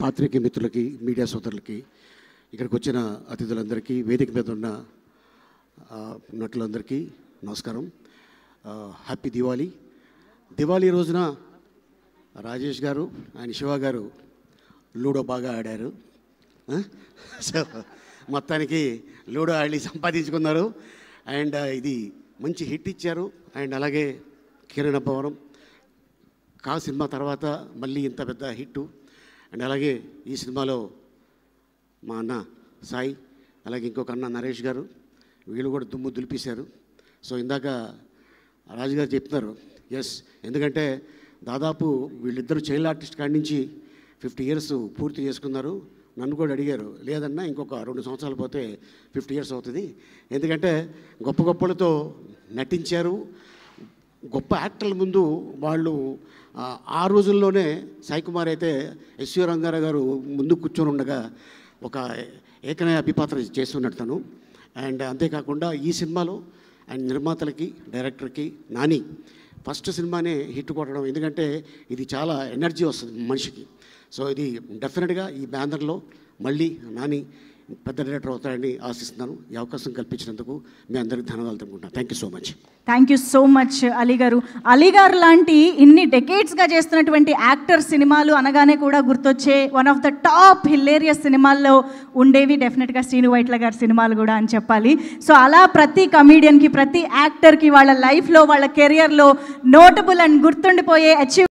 పాత్రికేయ మిత్రులకి, మీడియా సోదరులకి, ఇక్కడికి వచ్చిన అతిథులందరికీ, వేదిక మీద ఉన్న నటులందరికీ నమస్కారం. హ్యాపీ దివాళీ. దివాళీ రోజున రాజేష్ గారు ఆయన శివ గారు లూడో బాగా ఆడారు. సో మొత్తానికి లూడో ఆడి సంపాదించుకున్నారు. అండ్ ఇది మంచి హిట్ ఇచ్చారు. అండ్ అలాగే కిరణ్ అబ్బవరం సినిమా తర్వాత మళ్ళీ ఇంత పెద్ద హిట్టు. అండ్ అలాగే ఈ సినిమాలో మా అన్న సాయి, అలాగే ఇంకొక అన్న నరేష్ గారు, వీళ్ళు కూడా దుమ్ము దులిపేశారు. సో ఇందాక రాజుగారు చెప్తున్నారు, ఎస్, ఎందుకంటే దాదాపు వీళ్ళిద్దరూ చైల్డ్ ఆర్టిస్ట్ కాడి నుంచి 50 years పూర్తి చేసుకున్నారు. నన్ను కూడా అడిగారు, లేదన్నా ఇంకొక 2 సంవత్సరాలు పోతే 50 years అవుతుంది, ఎందుకంటే గొప్ప గొప్పలతో నటించారు. గొప్ప యాక్టర్ల ముందు వాళ్ళు ఆ రోజుల్లోనే సాయి కుమార్ అయితే ఎస్వి రంగారావు గారు ముందు కూర్చొని ఉండగా ఒక ఏకనయ అభిపాత్ర చేస్తున్నాడు తను. అండ్ అంతేకాకుండా ఈ సినిమాలో అండ్ నిర్మాతలకి, డైరెక్టర్కి, నాని ఫస్ట్ సినిమానే హిట్ కొట్టడం, ఎందుకంటే ఇది చాలా ఎనర్జీ వస్తుంది మనిషికి. సో ఇది డెఫినెట్గా ఈ బ్యానర్లో మళ్ళీ నాని పెద్ద డైరెక్టర్ అవుతారని ఆశిస్తున్నాను. ఈ అవకాశం కల్పించినందుకు మీ అందరికీ ధన్యవాదాలు తెలుపుకుంటున్నాను. Thank you so much. Thank you so much Ali గారు. అలీ గారు లాంటి ఇన్ని డెకేడ్స్గా చేస్తున్నటువంటి యాక్టర్ సినిమాలు అనగానే కూడా గుర్తొచ్చే one of the top hilarious సినిమాల్లో ఉండేవి డెఫినెట్గా శ్రీను వైట్ల గారి సినిమాలు కూడా అని చెప్పాలి. సో అలా ప్రతి కమీడియన్కి, ప్రతి యాక్టర్కి వాళ్ళ లైఫ్లో, వాళ్ళ కెరియర్లో నోటబుల్ అండ్ గుర్తుండిపోయే అచీవ్